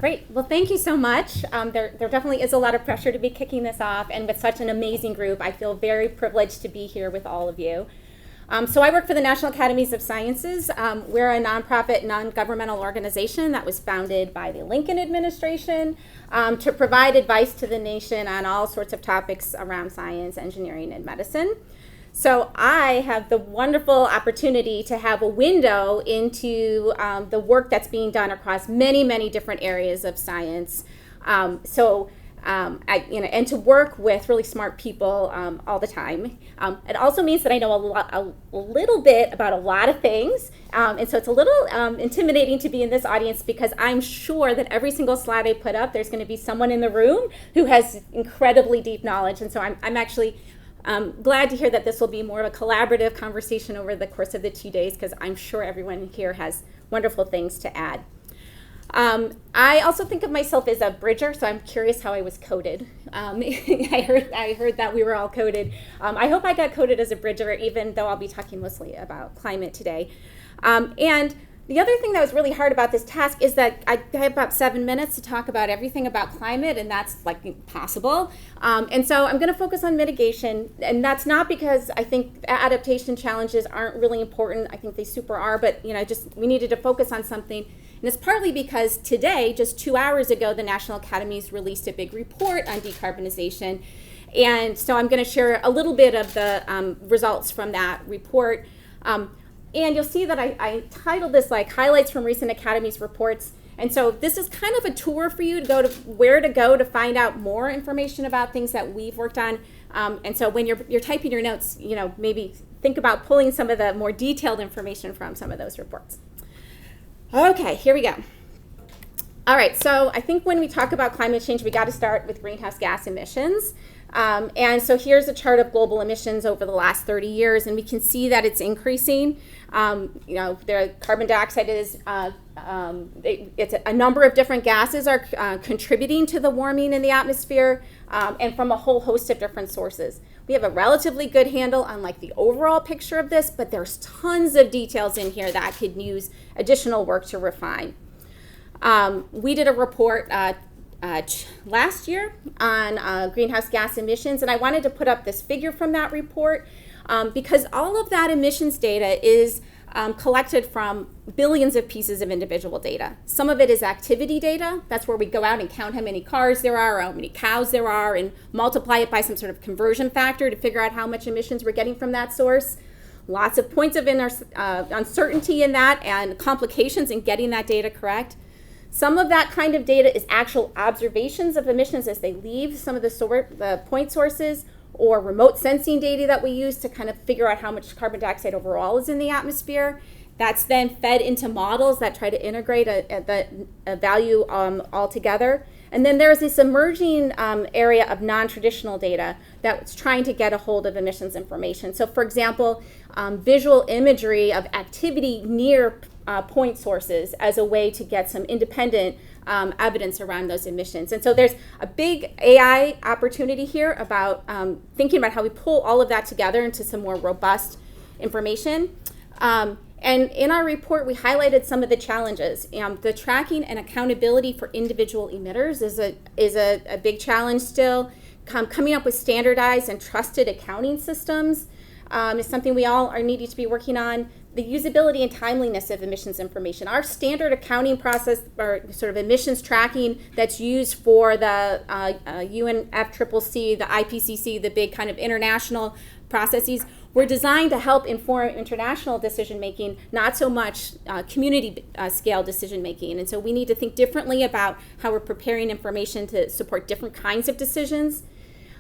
Great. Well, thank you so much. There definitely is a lot of pressure to be kicking this off, and with such an amazing group, I feel very privileged to be here with all of you. So I work for the National Academies of Sciences. We're a nonprofit, non-governmental organization that was founded by the Lincoln administration to provide advice to the nation on all sorts of topics around science, engineering, and medicine. So I have the wonderful opportunity to have a window into the work that's being done across many, many different areas of science. And to work with really smart people all the time. It also means that I know a little bit about a lot of things. And so it's a little intimidating to be in this audience because I'm sure that every single slide I put up, there's going to be someone in the room who has incredibly deep knowledge. And so I'm actually glad to hear that this will be more of a collaborative conversation over the course of the 2 days, because I'm sure everyone here has wonderful things to add. I also think of myself as a bridger, so I'm curious how I was coded. I heard that we were all coded. I hope I got coded as a bridger, even though I'll be talking mostly about climate today. And the other thing that was really hard about this task is that I have about 7 minutes to talk about everything about climate, and that's like impossible. And so I'm going to focus on mitigation, and that's not because I think adaptation challenges aren't really important. I think they super are, but we needed to focus on something. And it's partly because today, just 2 hours ago, the National Academies released a big report on decarbonization. And so I'm going to share a little bit of the results from that report. And you'll see that I titled this like Highlights from Recent Academies Reports. And so this is kind of a tour for you to go to where to go to find out more information about things that we've worked on. And so when you're typing your notes, maybe think about pulling some of the more detailed information from some of those reports. Okay, here we go. All right, so I think when we talk about climate change, we got to start with greenhouse gas emissions. And so here's a chart of global emissions over the last 30 years, and we can see that it's increasing. The carbon dioxide is, it's a number of different gases are contributing to the warming in the atmosphere, and from a whole host of different sources. We have a relatively good handle on like the overall picture of this, but there's tons of details in here that could use additional work to refine. We did a report last year on greenhouse gas emissions, and I wanted to put up this figure from that report because all of that emissions data is collected from billions of pieces of individual data. Some of it is activity data. That's where we go out and count how many cars there are, or how many cows there are, and multiply it by some sort of conversion factor to figure out how much emissions we're getting from that source. Lots of points of uncertainty in that and complications in getting that data correct. Some of that kind of data is actual observations of emissions as they leave some of the point sources, or remote sensing data that we use to kind of figure out how much carbon dioxide overall is in the atmosphere. That's then fed into models that try to integrate a value all together. And then there's this emerging area of non-traditional data that's trying to get a hold of emissions information. So for example, visual imagery of activity near point sources as a way to get some independent evidence around those emissions. And so there's a big AI opportunity here about thinking about how we pull all of that together into some more robust information. And in our report, we highlighted some of the challenges. The tracking and accountability for individual emitters is a big challenge still. Coming up with standardized and trusted accounting systems is something we all are needing to be working on. The usability and timeliness of emissions information. Our standard accounting process, or sort of emissions tracking that's used for the UNFCCC, the IPCC, the big kind of international processes, were designed to help inform international decision making, not so much community scale decision making. And so we need to think differently about how we're preparing information to support different kinds of decisions.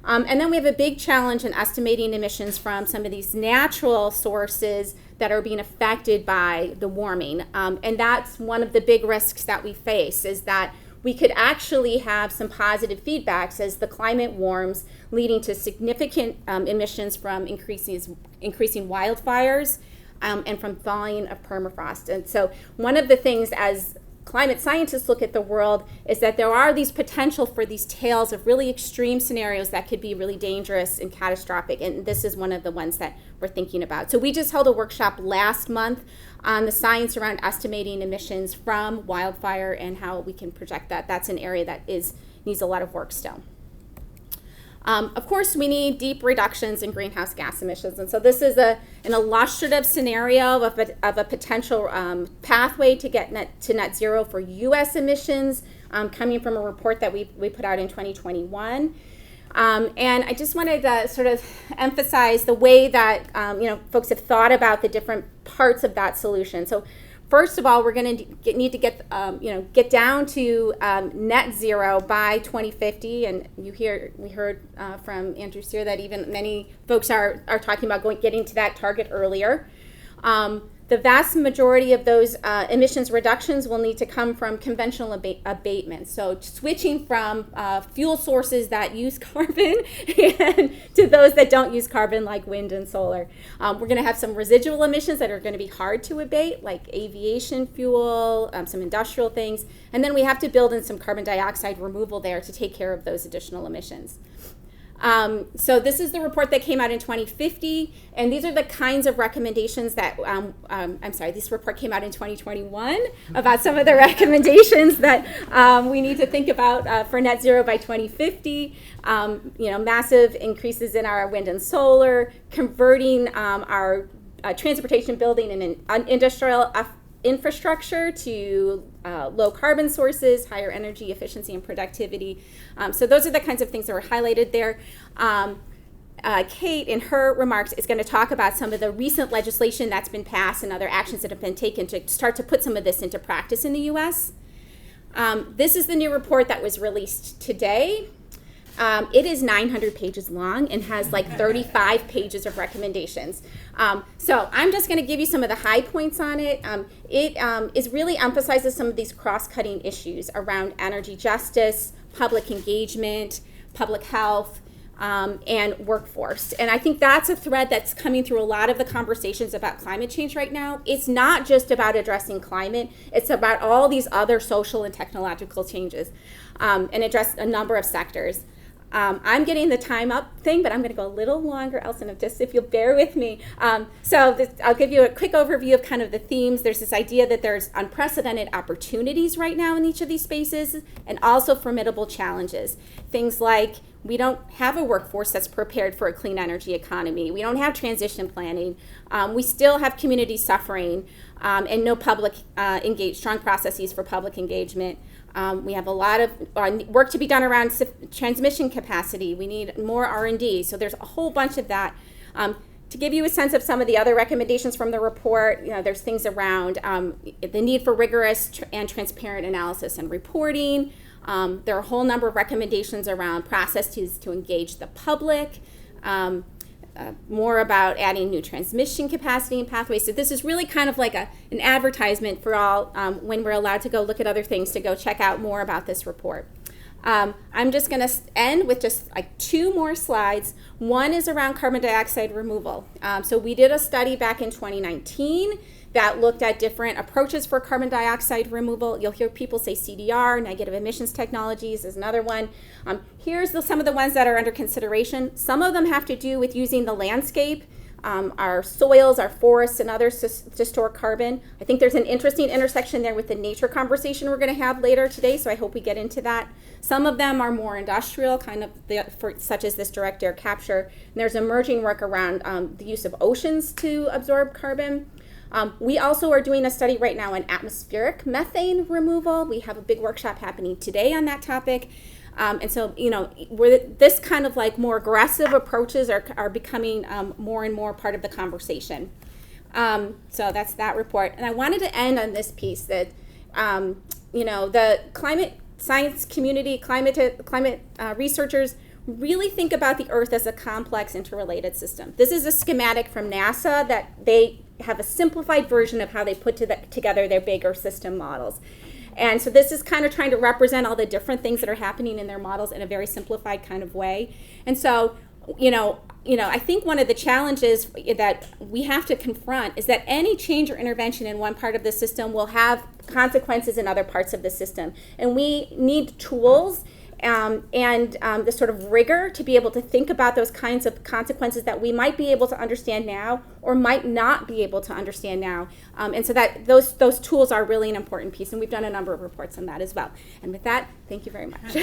And then we have a big challenge in estimating emissions from some of these natural sources that are being affected by the warming. And that's one of the big risks that we face, is that we could actually have some positive feedbacks as the climate warms, leading to significant emissions from increasing wildfires and from thawing of permafrost. And so one of the things as climate scientists look at the world is that there are these potential for these tails of really extreme scenarios that could be really dangerous and catastrophic, and this is one of the ones that we're thinking about. So we just held a workshop last month on the science around estimating emissions from wildfire and how we can project that. That's an area that needs a lot of work still. Of course, we need deep reductions in greenhouse gas emissions. And so this is an illustrative scenario of a potential pathway to get to net zero for U.S. emissions, coming from a report that we put out in 2021. And I just wanted to sort of emphasize the way that folks have thought about the different parts of that solution. So first of all, we're going to need to get down to net zero by 2050, and we heard from Andrew Sear that even many folks are talking about getting to that target earlier. The vast majority of those emissions reductions will need to come from conventional abatement. So switching from fuel sources that use carbon to those that don't use carbon, like wind and solar. We're going to have some residual emissions that are going to be hard to abate, like aviation fuel, some industrial things. And then we have to build in some carbon dioxide removal there to take care of those additional emissions. So this is the report that came out in 2050, and these are the kinds of recommendations that, this report came out in 2021 about some of the recommendations that we need to think about for net zero by 2050. Massive increases in our wind and solar, converting our transportation, building, and industrial infrastructure to low carbon sources, higher energy efficiency and productivity. So those are the kinds of things that were highlighted there. Kate, in her remarks, is going to talk about some of the recent legislation that's been passed and other actions that have been taken to start to put some of this into practice in the U.S. This is the new report that was released today. It is 900 pages long and has like 35 pages of recommendations. So I'm just going to give you some of the high points on it. It really emphasizes some of these cross-cutting issues around energy justice, public engagement, public health, and workforce. And I think that's a thread that's coming through a lot of the conversations about climate change right now. It's not just about addressing climate, it's about all these other social and technological changes, and address a number of sectors. I'm getting the time up thing, but I'm going to go a little longer, Elson, if you'll bear with me. I'll give you a quick overview of kind of the themes. There's this idea that there's unprecedented opportunities right now in each of these spaces, and also formidable challenges. Things like we don't have a workforce that's prepared for a clean energy economy. We don't have transition planning. We still have communities suffering, and no public strong processes for public engagement. We have a lot of work to be done around transmission capacity. We need more R&D. So there's a whole bunch of that. To give you a sense of some of the other recommendations from the report, there's things around the need for rigorous and transparent analysis and reporting. There are a whole number of recommendations around processes to engage the public. More about adding new transmission capacity and pathways. So this is really kind of like an advertisement for all, when we're allowed to go look at other things, to go check out more about this report. I'm just going to end with just like 2 more slides. One is around carbon dioxide removal. So we did a study back in 2019 that looked at different approaches for carbon dioxide removal. You'll hear people say CDR, negative emissions technologies is another one. Here's some of the ones that are under consideration. Some of them have to do with using the landscape, our soils, our forests, and others to store carbon. I think there's an interesting intersection there with the nature conversation we're going to have later today, so I hope we get into that. Some of them are more industrial, kind of such as this direct air capture. And there's emerging work around the use of oceans to absorb carbon. We also are doing a study right now on atmospheric methane removal. We have a big workshop happening today on that topic. And so, this kind of like more aggressive approaches are becoming more and more part of the conversation. So that's that report. And I wanted to end on this piece that, the climate science community, climate researchers really think about the Earth as a complex interrelated system. This is a schematic from NASA that they have a simplified version of how they put together their big Earth system models. And so this is kind of trying to represent all the different things that are happening in their models in a very simplified kind of way. And so, I think one of the challenges that we have to confront is that any change or intervention in one part of the system will have consequences in other parts of the system. And we need tools and the sort of rigor to be able to think about those kinds of consequences that we might be able to understand now or might not be able to understand now. And so that those tools are really an important piece, and we've done a number of reports on that as well. And with that, thank you very much.